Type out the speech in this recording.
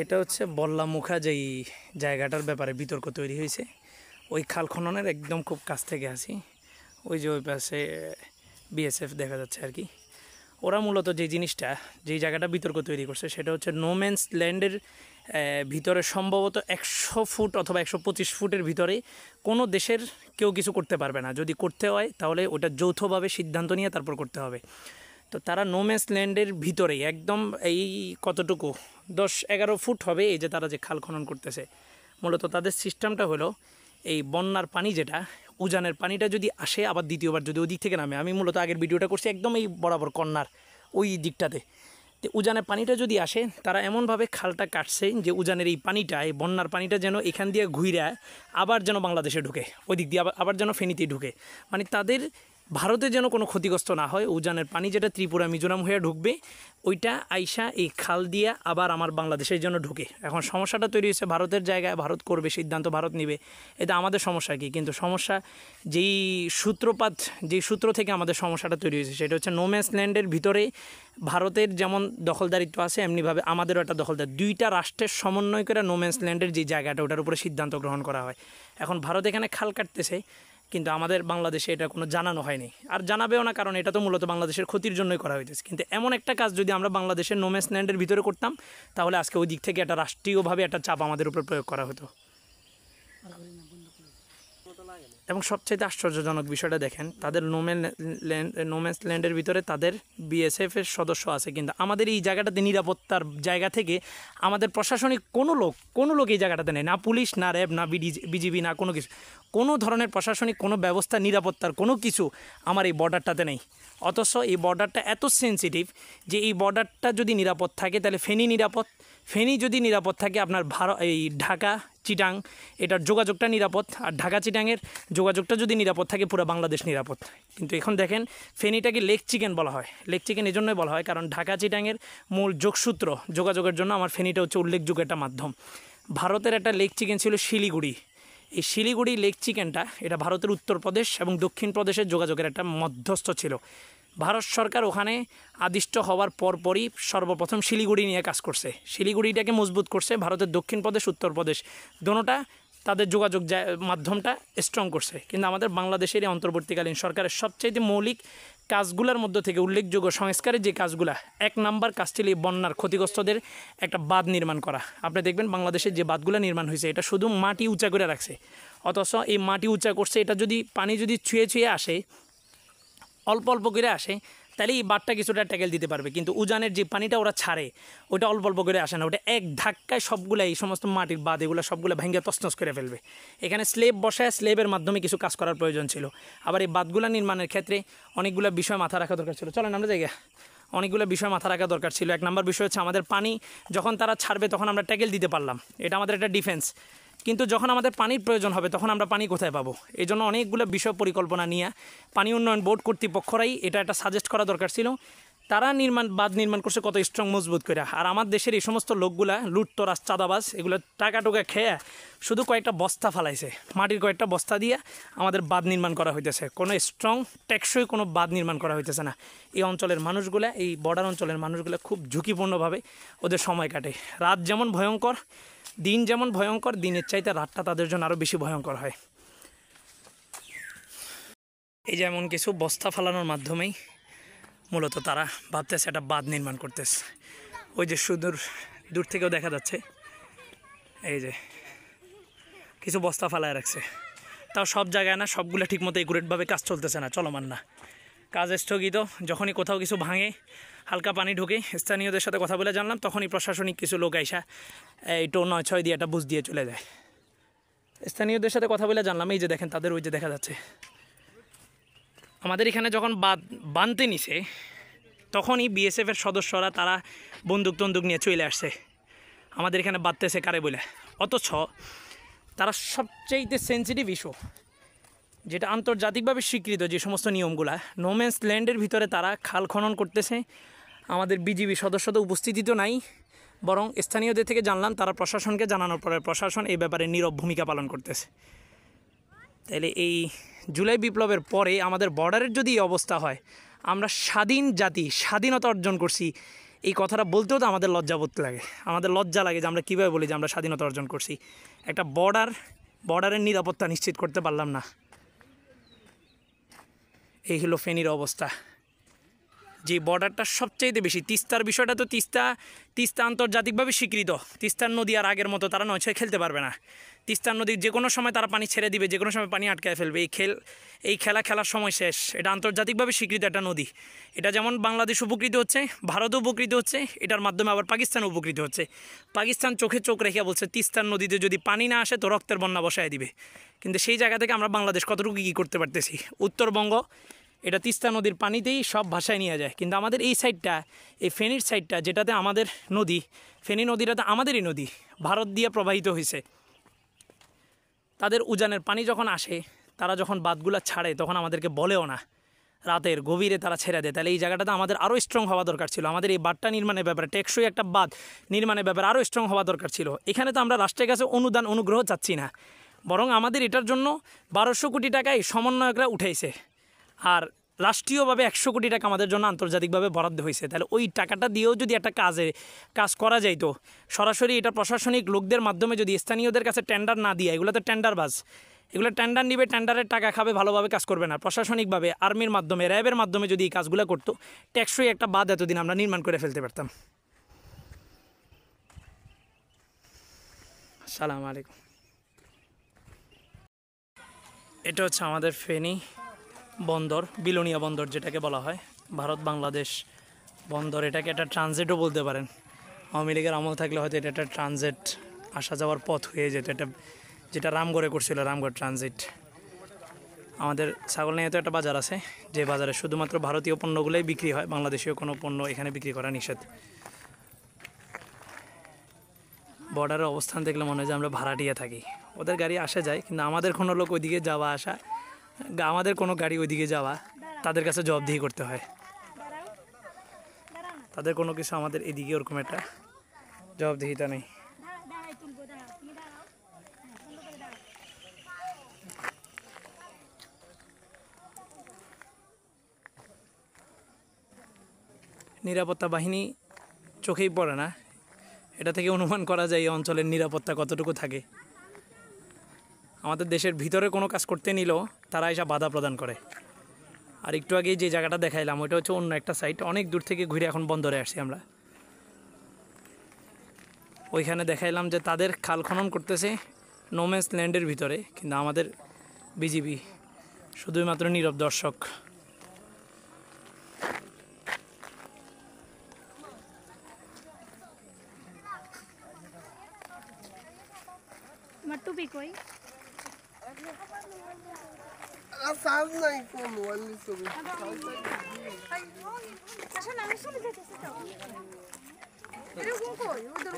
এটা হচ্ছে বল্লামুখা যেই জায়গাটার ব্যাপারে বিতর্ক তৈরি হয়েছে, ওই খাল খননের একদম খুব কাছ থেকে আসি। ওই যে ওই পাশে বিএসএফ দেখা যাচ্ছে আর কি। ওরা মূলত যে জিনিসটা, যেই জায়গাটা বিতর্ক তৈরি করছে সেটা হচ্ছে নোম্যান্স ল্যান্ডের ভিতরে সম্ভবত 100 ফুট অথবা 125 ফুটের ভিতরে কোনো দেশের কেউ কিছু করতে পারবে না। যদি করতে হয় তাহলে ওটা যৌথভাবে সিদ্ধান্ত নিয়ে তারপর করতে হবে। তো তারা নোম্যান্স ল্যান্ডের ভিতরেই একদম এই কতটুকু 10-11 ফুট হবে এই যে তারা যে খাল খনন করতেছে। মূলত তাদের সিস্টেমটা হলো এই বন্যার পানি যেটা উজানের পানিটা যদি আসে আবার দ্বিতীয়বার যদি ওই দিক থেকে নামে, আমি মূলত আগের ভিডিওটা করছি একদম এই বরাবর কন্যার ওই দিকটাতে, তো উজানের পানিটা যদি আসে তারা এমনভাবে খালটা কাটছে যে উজানের এই পানিটা, এই বন্যার পানিটা যেন এখান দিয়ে ঘুরে আবার যেন বাংলাদেশে ঢুকে, ওই দিক দিয়ে আবার যেন ফেনীতে ঢুকে, মানে তাদের ভারতে যেন কোনো ক্ষতিগ্রস্ত না হয়। উজানের পানি যেটা ত্রিপুরা মিজোরাম হয়ে ঢুকবে ওইটা আইসা এই খাল দিয়ে আবার আমার বাংলাদেশের জন্য ঢুকে। এখন সমস্যাটা তৈরি হয়েছে ভারতের জায়গায়, ভারত করবে, সিদ্ধান্ত ভারত নেবে, এটা আমাদের সমস্যা কি? কিন্তু সমস্যা যেই সূত্র থেকে আমাদের সমস্যাটা তৈরি হয়েছে সেটা হচ্ছে নোম্যান্স ল্যান্ডের ভিতরে ভারতের যেমন দখলদারিত্ব আছে এমনিভাবে আমাদেরও একটা দখলদার, দুইটা রাষ্ট্রের সমন্বয় করে নোম্যান্স ল্যান্ডের যে জায়গাটা ওটার উপরে সিদ্ধান্ত গ্রহণ করা হয়। এখন ভারত এখানে খাল কাটতেছে কিন্তু আমাদের বাংলাদেশে এটা কোনো জানানো হয়নি, আর জানাবেও না, কারণ এটা তো মূলত বাংলাদেশের ক্ষতির জন্যই করা হয়েছে। কিন্তু এমন একটা কাজ যদি আমরা বাংলাদেশের নোম্যান্স ল্যান্ডের ভিতরে করতাম তাহলে আজকে ওই দিক থেকে একটা রাষ্ট্রীয়ভাবে একটা চাপ আমাদের উপর প্রয়োগ করা হতো। এবং সবচেয়ে আশ্চর্যজনক বিষয়টা দেখেন, তাদের নোম্যান্স ল্যান্ডের ভিতরে তাদের বিএসএফের সদস্য আছে, কিন্তু আমাদের এই জায়গাটাতে নিরাপত্তার জায়গা থেকে আমাদের প্রশাসনিক কোনো লোক এই জায়গাটাতে নেই, না পুলিশ, না র্যাব, না বিজিবি, না কোনো কিছু, কোনো ধরনের প্রশাসনিক কোনো ব্যবস্থা, নিরাপত্তার কোনো কিছু আমার এই বর্ডারটাতে নেই। অথচ এই বর্ডারটা এত সেন্সিটিভ যে এই বর্ডারটা যদি নিরাপদ থাকে তাহলে ফেনী যদি নিরাপদ থাকে আপনার এই ঢাকা চিটাং এটার যোগাযোগটা নিরাপদ, আর ঢাকা চিটাংয়ের যোগাযোগটা যদি নিরাপদ থাকে পুরো বাংলাদেশ নিরাপদ। কিন্তু এখন দেখেন ফেনীটাকে লেক চিকেন বলা হয়। লেক চিকেন এই জন্যই বলা হয় কারণ ঢাকা চিটাংয়ের মূল যোগাযোগের জন্য আমার ফেনীটা হচ্ছে উল্লেখযোগ্য একটা মাধ্যম। ভারতের একটা লেক চিকেন ছিল শিলিগুড়ি, এই শিলিগুড়ি লেক চিকেনটা এটা ভারতের উত্তরপ্রদেশ এবং দক্ষিণ প্রদেশের যোগাযোগের একটা মধ্যস্থ ছিল। ভারত সরকার ওখানে আদিষ্ট হওয়ার পরপরই সর্বপ্রথম শিলিগুড়ি নিয়ে কাজ করছে, শিলিগুড়িটাকে মজবুত করছে। ভারতের দক্ষিণ প্রদেশ, উত্তরপ্রদেশ দোনোটা তাদের যোগাযোগ মাধ্যমটা স্ট্রং করছে। কিন্তু আমাদের বাংলাদেশের এই অন্তর্বর্তীকালীন সরকারের সবচাইতে মৌলিক কাজগুলোর মধ্যে থেকে উল্লেখযোগ্য সংস্কারের যে কাজগুলা, 1 নাম্বার কাজ ছিল এই বন্যার ক্ষতিগ্রস্তদের একটা বাঁধ নির্মাণ করা। আপনি দেখবেন বাংলাদেশের যে বাঁধগুলো নির্মাণ হয়েছে এটা শুধু মাটি উঁচা করে রাখছে, অথচ এই মাটি উঁচা করছে, এটা যদি পানি যদি ছুঁয়ে আসে, অল্প অল্প করে আসে, তাহলে এই বাঁধটা কিছুটা ট্যাকেল দিতে পারবে। কিন্তু উজানের যে পানিটা ওরা ছাড়ে ওটা অল্প অল্প করে আসে না, ওটা এক ধাক্কায় সবগুলো এই সমস্ত মাটির বাঁধ এগুলো সবগুলো ভেঙে তছনছ করে ফেলবে। এখানে স্লেব বসায় স্লেবের মাধ্যমে কিছু কাজ করার প্রয়োজন ছিল। আবার এই বাঁধগুলো নির্মাণের ক্ষেত্রে অনেকগুলো বিষয় মাথা রাখা দরকার ছিল। চলেন আমরা জায়গা অনেকগুলো বিষয় মাথা রাখা দরকার ছিল। 1 নম্বর বিষয় হচ্ছে আমাদের পানি যখন তারা ছাড়বে তখন আমরা ট্যাকেল দিতে পারলাম, এটা আমাদের একটা ডিফেন্স। কিন্তু যখন আমাদের পানির প্রয়োজন হবে তখন আমরা পানি কোথায় পাবো? এই জন্য অনেকগুলো বিষয় পরিকল্পনা নিয়ে পানি উন্নয়ন বোর্ড কর্তৃপক্ষরাই এটা একটা সাজেস্ট করা দরকার ছিল। তারা বাঁধ নির্মাণ করছে কত স্ট্রং মজবুত করে, আর আমার দেশের এই সমস্ত লোকগুলা লুটতরাজ চাঁদাবাজ এগুলো টাকা টোকা খেয়ে শুধু কয়েকটা বস্তা ফালাইছে, মাটির কয়েকটা বস্তা দিয়ে আমাদের বাঁধ নির্মাণ করা হইতেছে। কোনো স্ট্রং টেকসই কোনো বাঁধ নির্মাণ করা হইতেছে না। এই অঞ্চলের মানুষগুলা, এই বর্ডার অঞ্চলের মানুষগুলা খুব ঝুঁকিপূর্ণভাবে ওদের সময় কাটে। রাত যেমন ভয়ঙ্কর, দিন যেমন ভয়ঙ্কর, দিনের চাইতে রাতটা তাদের জন্য আরও বেশি ভয়ঙ্কর হয়। এই যেমন কিছু বস্তা ফালানোর মাধ্যমেই মূলত তারা ভাবতেছে একটা বাঁধ নির্মাণ করতেছে। ওই যে দূর থেকেও দেখা যাচ্ছে এই যে কিছু বস্তা ফালায় রাখছে, তাও সব জায়গায় না, সবগুলো ঠিকমতো একুরেটভাবে কাজ চলতেছে না, চলমান না, কাজ স্থগিত। যখনই কোথাও কিছু ভাঙে, হালকা পানি ঢুকে, স্থানীয়দের সাথে কথা বলে জানলাম তখনই প্রশাসনিক কিছু লোক আইসা এই টো 9-6 দিয়ে একটা বুঝ দিয়ে চলে যায়। স্থানীয়দের সাথে কথা বলে জানলাম এই যে দেখেন তাদের ওই যে দেখা যাচ্ছে আমাদের এখানে যখন বাঁধতে নিছে তখনই বিএসএফের সদস্যরা তারা বন্দুক নিয়ে চলে আসছে আমাদের এখানে বাঁধতেছে কারে বলে। অথচ তারা সবচাইতে সেন্সিটিভ ইস্যু যেটা আন্তর্জাতিকভাবে স্বীকৃত যে সমস্ত নিয়মগুলা, নোম্যান্স ল্যান্ডের ভিতরে তারা খাল খনন করতেছে, আমাদের বিজিবি সদস্যদের উপস্থিতি তো নাই, বরং স্থানীয়দের থেকে জানলাম তারা প্রশাসনকে জানানোর পরে প্রশাসন এই ব্যাপারে নীরব ভূমিকা পালন করতেছে। তাহলে এই জুলাই বিপ্লবের পরে আমাদের বর্ডারের যদি এই অবস্থা হয়, আমরা স্বাধীন জাতি, স্বাধীনতা অর্জন করছি, এই কথাটা বলতেও তো আমাদের লজ্জাবোধ লাগে, আমাদের লজ্জা লাগে যে আমরা কীভাবে বলি যে আমরা স্বাধীনতা অর্জন করছি। একটা বর্ডারের নিরাপত্তা নিশ্চিত করতে পারলাম না। এই হলো ফেনীর অবস্থা। যে বর্ডারটা সবচাইতে বেশি, তিস্তার বিষয়টা তো তিস্তা আন্তর্জাতিকভাবে স্বীকৃত। তিস্তার নদী আর আগের মতো তারা 9-6 খেলতে পারবে না। তিস্তার নদীর যে কোনো সময় তারা পানি ছেড়ে দিবে, যে কোনো সময় পানি আটকায় ফেলবে। এই খেলার সময় শেষ। এটা আন্তর্জাতিকভাবে স্বীকৃত একটা নদী। এটা যেমন বাংলাদেশ উপকৃত হচ্ছে, ভারত উপকৃত হচ্ছে, এটার মাধ্যমে আবার পাকিস্তান উপকৃত হচ্ছে। পাকিস্তান চোখে চোখ রেখে বলছে তিস্তার নদীতে যদি পানি না আসে তো রক্তের বন্যা বসায় দিবে। কিন্তু সেই জায়গা থেকে আমরা বাংলাদেশ কতটুকু কী করতে পারতেছি? উত্তরবঙ্গ এটা তিস্তা নদীর পানিতেই সব ভাষায় নিয়ে যায়, কিন্তু আমাদের এই সাইডটা, এই ফেনীর সাইডটা যেটাতে আমাদের নদী, ফেনী নদীটাতে আমাদেরই নদী, ভারত দিয়ে প্রবাহিত হয়েছে। তাদের উজানের পানি যখন আসে, তারা যখন বাঁধগুলো ছাড়ে তখন আমাদেরকে বলেও না, রাতের গভীরে তারা ছেড়ে দেয়। তাহলে এই জায়গাটাতে আমাদের আরও স্ট্রং হওয়া দরকার ছিল। আমাদের এই বাঁধটা নির্মাণের ব্যাপারে, টেকসই একটা বাঁধ নির্মাণের ব্যাপারে আরও স্ট্রং হওয়া দরকার ছিল। এখানে তো আমরা রাষ্ট্রের কাছে অনুগ্রহ চাচ্ছি না, বরং আমাদের এটার জন্য 1200 কোটি টাকায় সমন্বয়করা উঠাইছে, আর রাষ্ট্রীয়ভাবে 100 কোটি টাকা আমাদের জন্য আন্তর্জাতিকভাবে বরাদ্দ হয়েছে। তাহলে ওই টাকাটা দিয়েও যদি একটা কাজ করা যাইতো, সরাসরি এটা প্রশাসনিক লোকদের মাধ্যমে যদি স্থানীয়দের কাছে টেন্ডার না দিয়ে, এগুলো তো টেন্ডারবাজ, এগুলো টেন্ডার নিবে, টেন্ডারের টাকা খাবে, ভালোভাবে কাজ করবে না। প্রশাসনিকভাবে আর্মির মাধ্যমে, র্যাবের মাধ্যমে যদি এই কাজগুলো করতো, টেকসই একটা বাঁধ এতদিন আমরা নির্মাণ করে ফেলতে পারতাম। আসসালামু আলাইকুম। এটা হচ্ছে আমাদের ফেনী বন্দর, বিলোনিয়া বন্দর যেটাকে বলা হয়, ভারত বাংলাদেশ বন্দর। এটাকে একটা ট্রানজিটও বলতে পারেন। আওয়ামী লীগের আমল থাকলে হয়তো এটা একটা ট্রানজিট, আসা যাওয়ার পথ হয়ে যেত। এটা যেটা রামগড়ে করছিল, রামগড় ট্রানজিট। আমাদের ছাগলনাইয়াতে একটা বাজার আছে, যে বাজারে শুধুমাত্র ভারতীয় পণ্যগুলোই বিক্রি হয়, বাংলাদেশীয় কোনো পণ্য এখানে বিক্রি করা নিষেধ। বর্ডারের অবস্থান দেখলে মনে হয় যে আমরা ভাড়াটিয়া থাকি। ওদের গাড়ি আসে যায়, কিন্তু আমাদের কোনো লোক ওইদিকে যাওয়া আসা, আমাদের কোনো গাড়ি ওইদিকে যাওয়া তাদের কাছে জবাবদিহি করতে হয়। তাদের কোনো কিছু আমাদের এদিকে ওরকম একটা জবাবদিহিতা নেই। নিরাপত্তা বাহিনী চোখেই পড়ে না। এটা থেকে অনুমান করা যায় এই অঞ্চলের নিরাপত্তা কতটুকু থাকে। আমাদের দেশের ভিতরে কোনো কাজ করতে নিলেও তারা এসে বাধা প্রদান করে। আর একটু আগেই যে জায়গাটা দেখাইলাম, ওইটা হচ্ছে অন্য একটা সাইট, অনেক দূর থেকে ঘুরে এখন বন্দরে আসছি আমরা। ওইখানে দেখাইলাম যে তাদের খাল খনন করতেছে নোম্যান্স ল্যান্ডের ভিতরে, কিন্তু আমাদের বিজিবি শুধুমাত্র নীরব দর্শক। তোমার টুপি কই? সাউন্ড নাই কোন ওয়ালি ছবি আসলে আমি চলে যেতেছি তো। এরকম কই? ওদের